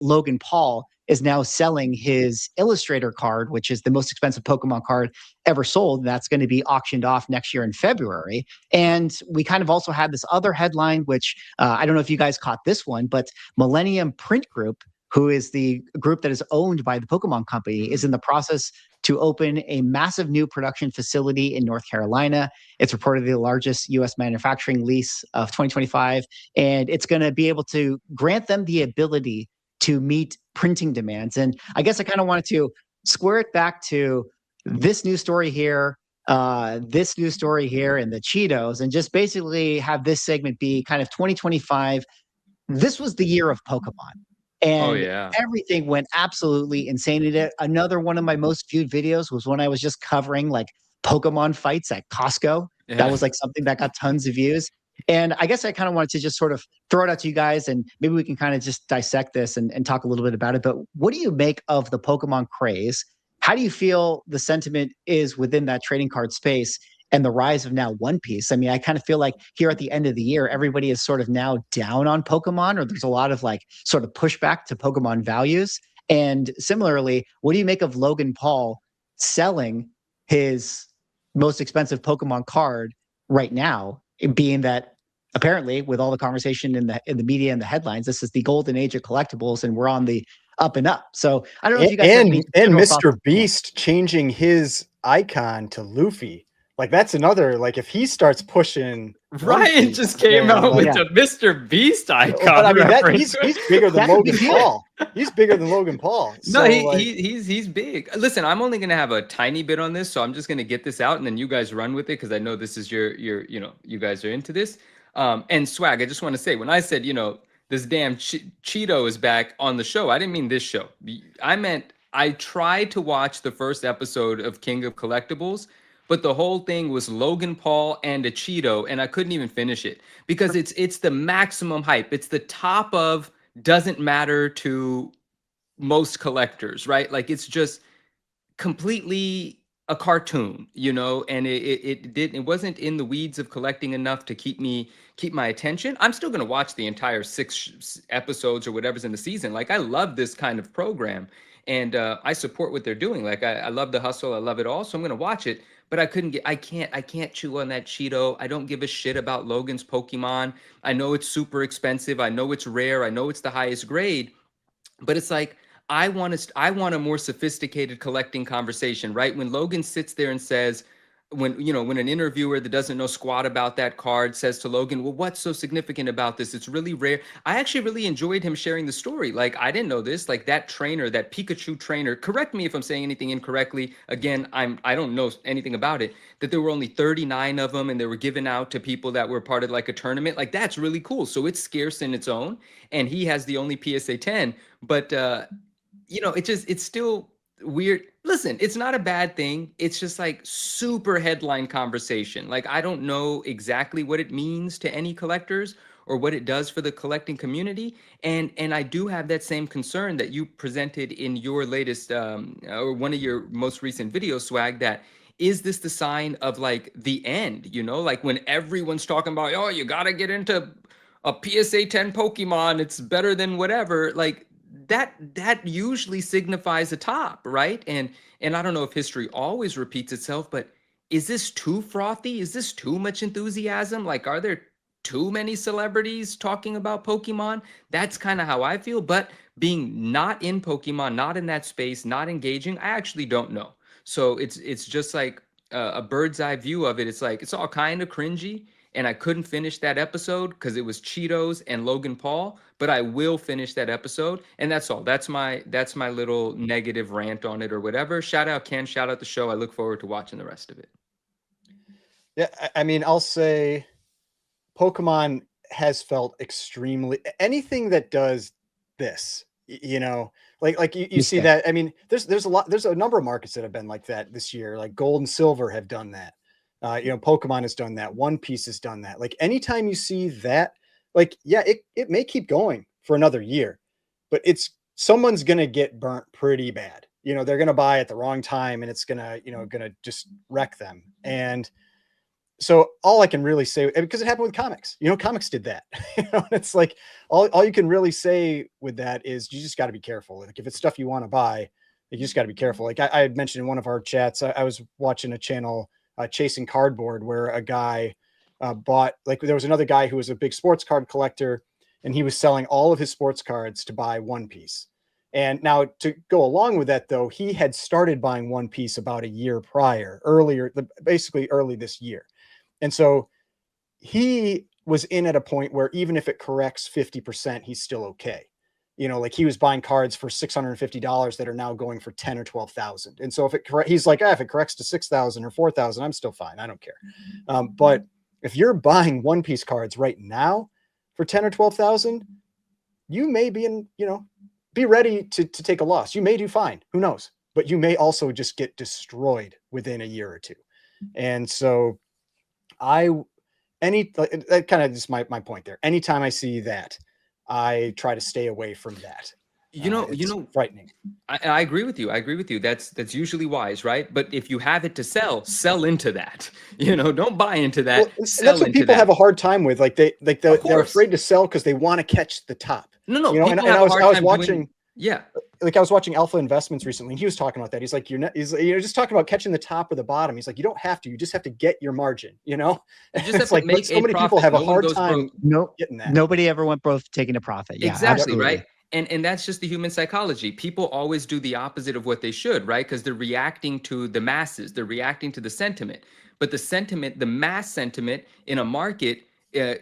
Logan Paul is now selling his Illustrator card, which is the most expensive Pokemon card ever sold. That's going to be auctioned off next year in February. And we kind of also had this other headline, which I don't know if you guys caught this one, but Millennium Print Group, who is the group that is owned by the Pokemon Company, is in the process to open a massive new production facility in North Carolina. It's reportedly the largest U.S. manufacturing lease of 2025, and it's going to be able to grant them the ability to meet printing demands. And I guess I kind of wanted to square it back to this news story here, this news story here, and the Cheetos, and just basically have this segment be kind of 2025. This was the year of Pokemon. Oh And yeah. everything went absolutely insane in it. Another one of my most viewed videos was when I was just covering like Pokemon fights at Costco. That Yeah. was like something that got tons of views. And I guess I kind of wanted to just sort of throw it out to you guys, and maybe we can kind of just dissect this and talk a little bit about it. But what do you make of the Pokemon craze? How do you feel the sentiment is within that trading card space and the rise of now One Piece? I mean, I kind of feel like here at the end of the year, everybody is sort of now down on Pokemon, or there's a lot of like sort of pushback to Pokemon values. And similarly, what do you make of Logan Paul selling his most expensive Pokemon card right now, being that apparently with all the conversation in the media and the headlines, this is the golden age of collectibles and we're on the up and up. So I don't know if you guys have any and general thoughts. Mr. Beast changing his icon to Luffy. Like that's another, like if he starts pushing Ryan Piece, just came then, out like, with the Mr. Beast icon. but I mean that reference. he's bigger than That's a Logan big deal. Paul. He's bigger than Logan Paul. No, So, like, he's big. Listen, I'm only gonna have a tiny bit on this, so I'm just gonna get this out, and then you guys run with it because I know this is your you guys are into this. And Swag, I just want to say when I said this damn Cheeto is back on the show, I didn't mean this show. I meant I tried to watch the first episode of King of Collectibles, but the whole thing was Logan Paul and a Cheeto, and I couldn't even finish it because it's the maximum hype. It's the top of doesn't matter to most collectors, right? Like it's just completely a cartoon, and it wasn't in the weeds of collecting enough to keep my attention. I'm still going to watch the entire 6 episodes or whatever's in the season. Like I love this kind of program, and I support what they're doing. Like I love the hustle, I love it all, so I'm going to watch it. But I can't chew on that Cheeto. I don't give a shit about Logan's Pokemon. I know it's super expensive. I know it's rare. I know it's the highest grade. But it's like I want a more sophisticated collecting conversation, right? When Logan sits there and says, when an interviewer that doesn't know squat about that card says to Logan, well, what's so significant about this? It's really rare. I actually really enjoyed him sharing the story. Like, I didn't know this. Like that trainer, that Pikachu trainer, correct me if I'm saying anything incorrectly. Again, I don't know anything about it, that there were only 39 of them and they were given out to people that were part of like a tournament. Like that's really cool. So it's scarce in its own. And he has the only PSA 10, but it's still weird. Listen, it's not a bad thing. It's just like super headline conversation. Like I don't know exactly what it means to any collectors or what it does for the collecting community. And I do have that same concern that you presented in your latest or one of your most recent videos, Swag, that is this the sign of like the end, like when everyone's talking about, oh, you got to get into a PSA 10 Pokemon, it's better than whatever. Like that usually signifies a top, right? And I don't know if history always repeats itself, but is this too frothy? Is this too much enthusiasm? Like, are there too many celebrities talking about Pokemon? That's kind of how I feel. But being not in Pokemon, not in that space, not engaging, I actually don't know. So it's just like a bird's eye view of it. It's like it's all kind of cringy, and I couldn't finish that episode because it was Cheetos and Logan Paul, but I will finish that episode, and that's all. That's my little negative rant on it or whatever. Shout out Ken, shout out the show. I look forward to watching the rest of it. yeah, I mean, I'll say Pokemon has felt extremely anything that does this, like you see that. I mean, there's a number of markets that have been like that this year. Like Gold and Silver have done that. Pokemon has done that. One Piece has done that. Like anytime you see that, like, yeah, it may keep going for another year, but someone's going to get burnt pretty bad. They're going to buy at the wrong time and it's going to, going to just wreck them. And so all I can really say, because it happened with comics, comics did that. It's like all you can really say with that is you just got to be careful. Like if it's stuff you want to buy, you just got to be careful. Like I had mentioned in one of our chats, I was watching a channel, Chasing Cardboard, where a guy bought, like there was another guy who was a big sports card collector, and he was selling all of his sports cards to buy One Piece. And now to go along with that, though, he had started buying One Piece about a year prior, basically early this year. And so he was in at a point where even if it corrects 50%, he's still okay. Like he was buying cards for $650 that are now going for 10 or 12,000. And so he's like, if it corrects to 6,000 or 4,000, I'm still fine. I don't care. But if you're buying One Piece cards right now for 10 or 12,000, you may be be ready to take a loss. You may do fine. Who knows? But you may also just get destroyed within a year or two. And so that kind of just my point there. Anytime I see that, I try to stay away from that. It's frightening. I agree with you. I agree with you. That's usually wise, right? But if you have it to sell into that. Don't buy into that. Well, that's what people have a hard time with. Like they're afraid to sell because they want to catch the top. No. And I was watching. Yeah. Like I was watching Alpha Investments recently, and he was talking about that. He's like, he's just talking about catching the top or the bottom. He's like, you don't have to. You just have to get your margin. You just have to like make so many people have a hard time getting that. Nobody ever went broke taking a profit. Yeah, exactly, absolutely. Right. And that's just the human psychology. People always do the opposite of what they should, right? Because they're reacting to the masses. They're reacting to the sentiment. But the mass sentiment in a market,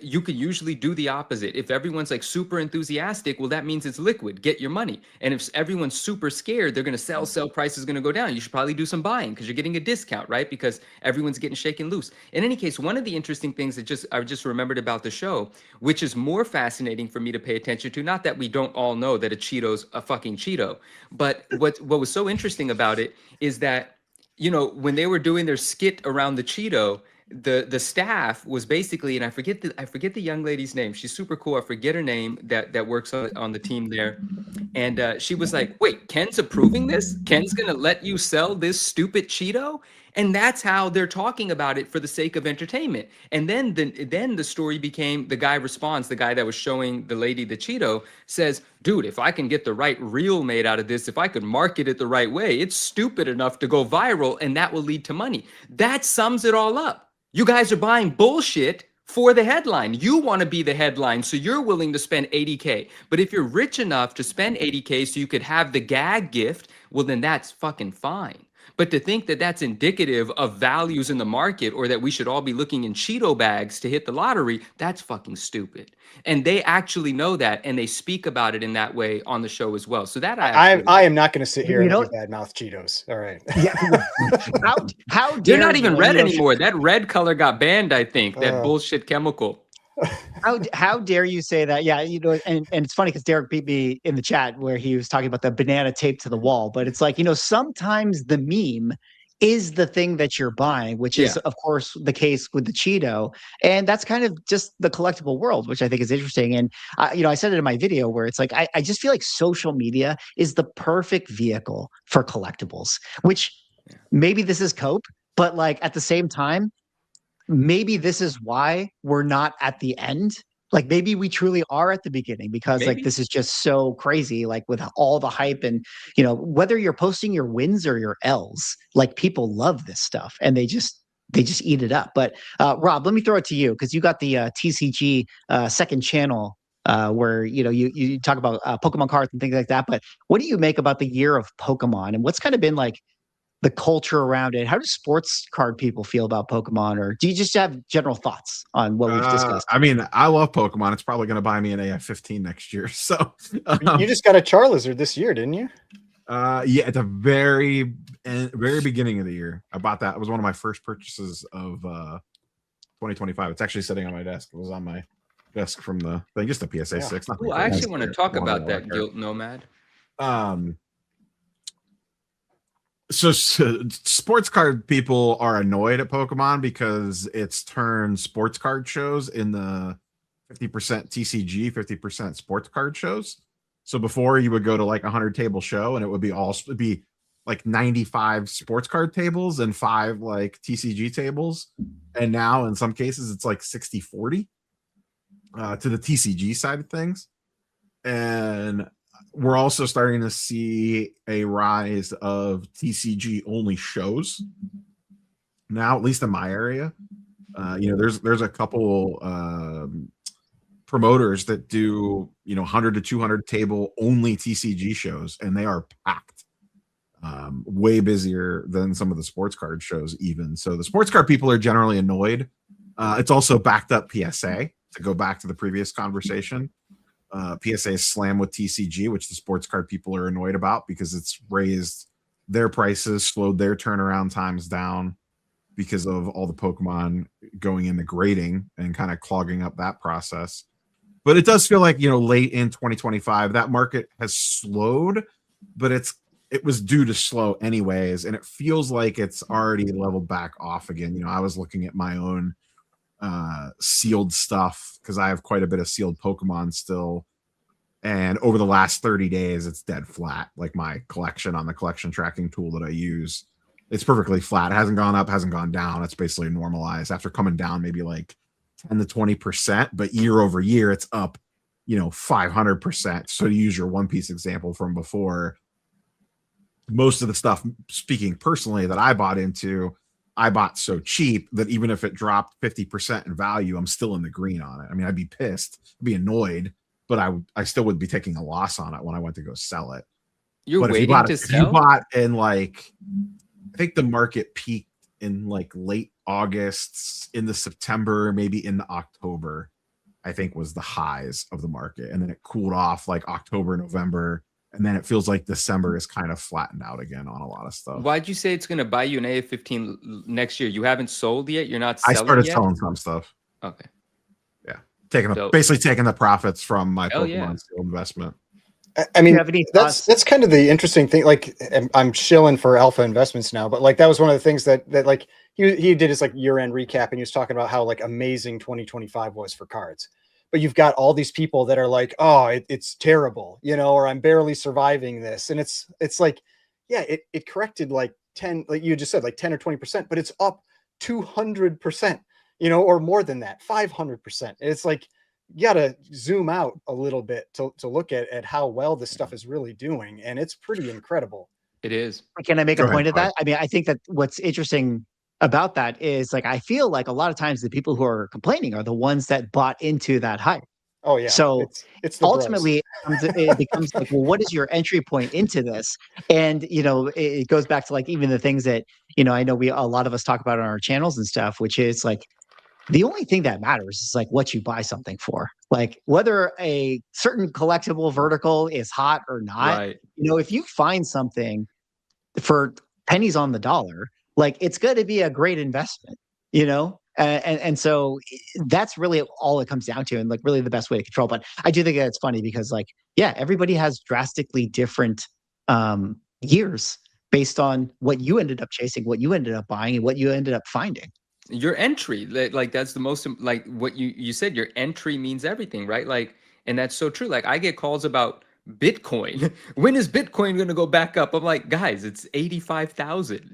you could usually do the opposite. If everyone's like super enthusiastic, well, that means it's liquid. Get your money. And if everyone's super scared, they're going to sell price is going to go down. You should probably do some buying because you're getting a discount, right? Because everyone's getting shaken loose. In any case, one of the interesting things that I just remembered about the show, which is more fascinating for me to pay attention to, not that we don't all know that a Cheeto's a fucking Cheeto, but what was so interesting about it is that, when they were doing their skit around the Cheeto, the staff was basically, and I forget the young lady's name. She's super cool. I forget her name that works on the team there. And she was like, wait, Ken's approving this? Ken's going to let you sell this stupid Cheeto? And that's how they're talking about it for the sake of entertainment. And then the story became, the guy responds, the guy that was showing the lady the Cheeto says, dude, if I can get the right reel made out of this, if I could market it the right way, it's stupid enough to go viral and that will lead to money. That sums it all up. You guys are buying bullshit for the headline. You want to be the headline, so you're willing to spend 80K. But if you're rich enough to spend 80K so you could have the gag gift, well, then that's fucking fine. But to think that that's indicative of values in the market or that we should all be looking in Cheeto bags to hit the lottery, that's fucking stupid. And they actually know that, and they speak about it in that way on the show as well. So that I am not going to sit here and badmouth Cheetos. All right. Yeah. How dare they're not even red anymore. That red color got banned, I think. That bullshit chemical. How dare you say that? Yeah, and it's funny because Derek beat me in the chat where he was talking about the banana taped to the wall. But it's like, sometimes the meme is the thing that you're buying, which is, of course, the case with the Cheeto. And that's kind of just the collectible world, which I think is interesting. And, I said it in my video where it's like, I just feel like social media is the perfect vehicle for collectibles, which maybe this is cope, but like at the same time, maybe this is why we're not at the end. Like maybe we truly are at the beginning because like this is just so crazy, like with all the hype and, whether you're posting your wins or your L's, like people love this stuff and they just eat it up. But Rob, let me throw it to you because you got the TCG second channel where, you talk about Pokemon cards and things like that. But what do you make about the year of Pokemon and what's kind of been like the culture around it? How do sports card people feel about Pokemon, or do you just have general thoughts on what we've discussed? I mean, I love Pokemon. It's probably going to buy me an AF-15 next year. So you just got a Charizard this year, didn't you? Yeah, at the very beginning of the year, I bought that. It was one of my first purchases of 2025. It's actually sitting on my desk. It was on my desk from the thing, just a PSA 6. Well, I actually want to talk about that Guilt Nomad. So sports card people are annoyed at Pokemon because it's turned sports card shows in the 50% TCG, 50% sports card shows. So before you would go to like 100 table show and it would be like 95 sports card tables and 5 like TCG tables. And now in some cases it's like 60-40 to the TCG side of things. And we're also starting to see a rise of TCG only shows now, at least in my area. There's a couple promoters that do 100 to 200 table only TCG shows, and they are packed, way busier than some of the sports card shows even. So the sports card people are generally annoyed. It's also backed up PSA, to go back to the previous conversation. PSA is slammed with TCG, which the sports card people are annoyed about because it's raised their prices, slowed their turnaround times down because of all the Pokemon going into grading and kind of clogging up that process. But it does feel like, late in 2025, that market has slowed, but it was due to slow anyways. And it feels like it's already leveled back off again. I was looking at my own sealed stuff because I have quite a bit of sealed Pokemon still. And over the last 30 days, it's dead flat. Like my collection on the collection tracking tool that I use, it's perfectly flat. It hasn't gone up, hasn't gone down. It's basically normalized after coming down maybe like 10 to 20%, but year over year, it's up, 500%. So to use your One Piece example from before, most of the stuff, speaking personally, that I bought into, I bought so cheap that even if it dropped 50% in value, I'm still in the green on it. I mean, I'd be pissed, I'd be annoyed, but I still would be taking a loss on it when I went to go sell it. You're but waiting to if sell? you bought in like, I think the market peaked in like late August, into September, maybe into October, I think was the highs of the market. And then it cooled off like October, November. And then it feels like December is kind of flattened out again on a lot of stuff. Why'd you say it's going to buy you an AF-15 next year? You haven't sold yet? You're not I selling started yet? selling some stuff. Okay. Yeah. Basically taking the profits from my Pokemon Steel investment. I mean, that's kind of the interesting thing. Like, I'm shilling for Alpha Investments now, but like that was one of the things that like he did his like year-end recap, and he was talking about how like amazing 2025 was for cards. But you've got all these people that are like, oh, it's terrible, or I'm barely surviving this, and it's like, yeah, it corrected like 10, like you just said, like 10 or 20%, but it's up 200%, or more than that, 500%. It's like, you got to zoom out a little bit to look at how well this stuff is really doing. And it's pretty incredible. It is. Can I make a point of that? I mean, I think that what's interesting about that is like, I feel like a lot of times the people who are complaining are the ones that bought into that hype. Oh yeah. So it's ultimately it becomes like, well, what is your entry point into this? And, it goes back to like even the things that, I know a lot of us talk about on our channels and stuff, which is like, the only thing that matters is like what you buy something for, like whether a certain collectible vertical is hot or not. Right. If you find something for pennies on the dollar, like it's going to be a great investment, and so that's really all it comes down to, and like really the best way to control. But I do think that it's funny because like, yeah, everybody has drastically different years based on what you ended up chasing, what you ended up buying, and what you ended up finding. Your entry, like that's the most, like what you said, your entry means everything, right? Like, and that's so true. Like I get calls about Bitcoin. When is Bitcoin going to go back up? I'm like, guys, it's 85,000,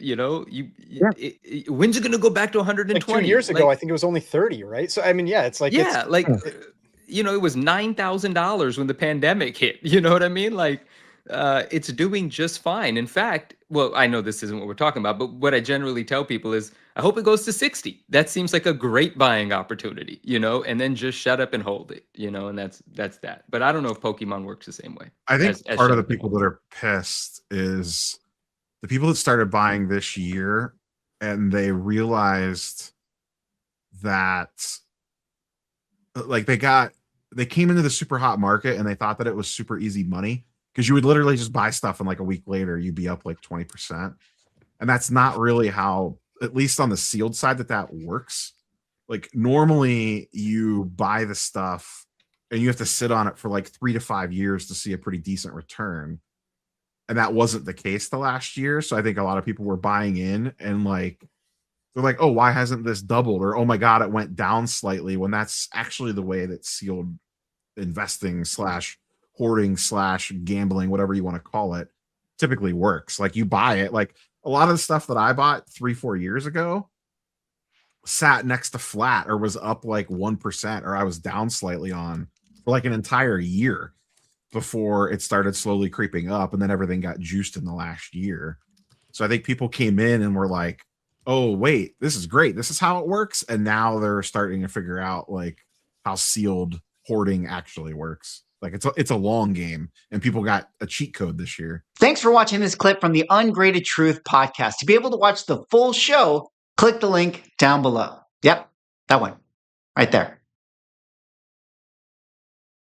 when's it going to go back to 120? Like 2 years ago, I think it was only 30, right? So, I mean, yeah, it's like, yeah, it was $9,000 when the pandemic hit, you know what I mean? Like, it's doing just fine. In fact, well, I know this isn't what we're talking about, but what I generally tell people is, I hope it goes to 60. That seems like a great buying opportunity, and then just shut up and hold it, and that's that. But I don't know if Pokemon works the same way. I think part of the people that are pissed is the people that started buying this year, and they realized that like they came into the super hot market and they thought that it was super easy money, because you would literally just buy stuff and like a week later you'd be up like 20%. And that's not really how, at least on the sealed side, that works. Like normally you buy the stuff and you have to sit on it for like 3 to 5 years to see a pretty decent return. And that wasn't the case the last year. So I think a lot of people were buying in and like, they're like, oh, why hasn't this doubled? Or, oh my God, it went down slightly, when that's actually the way that sealed investing / hoarding / gambling, whatever you want to call it, typically works. Like you buy it, like a lot of the stuff that I bought 3-4 years ago sat next to flat or was up like 1%, or I was down slightly on for like an entire year before it started slowly creeping up, and then everything got juiced in the last year. So I think people came in and were like, oh wait, this is great, this is how it works, and now they're starting to figure out like how sealed hoarding actually works. Like it's a long game, and people got a cheat code this year. Thanks for watching this clip from the Ungraded Truth podcast. To be able to watch the full show, click the link down below. Yep, that one right there.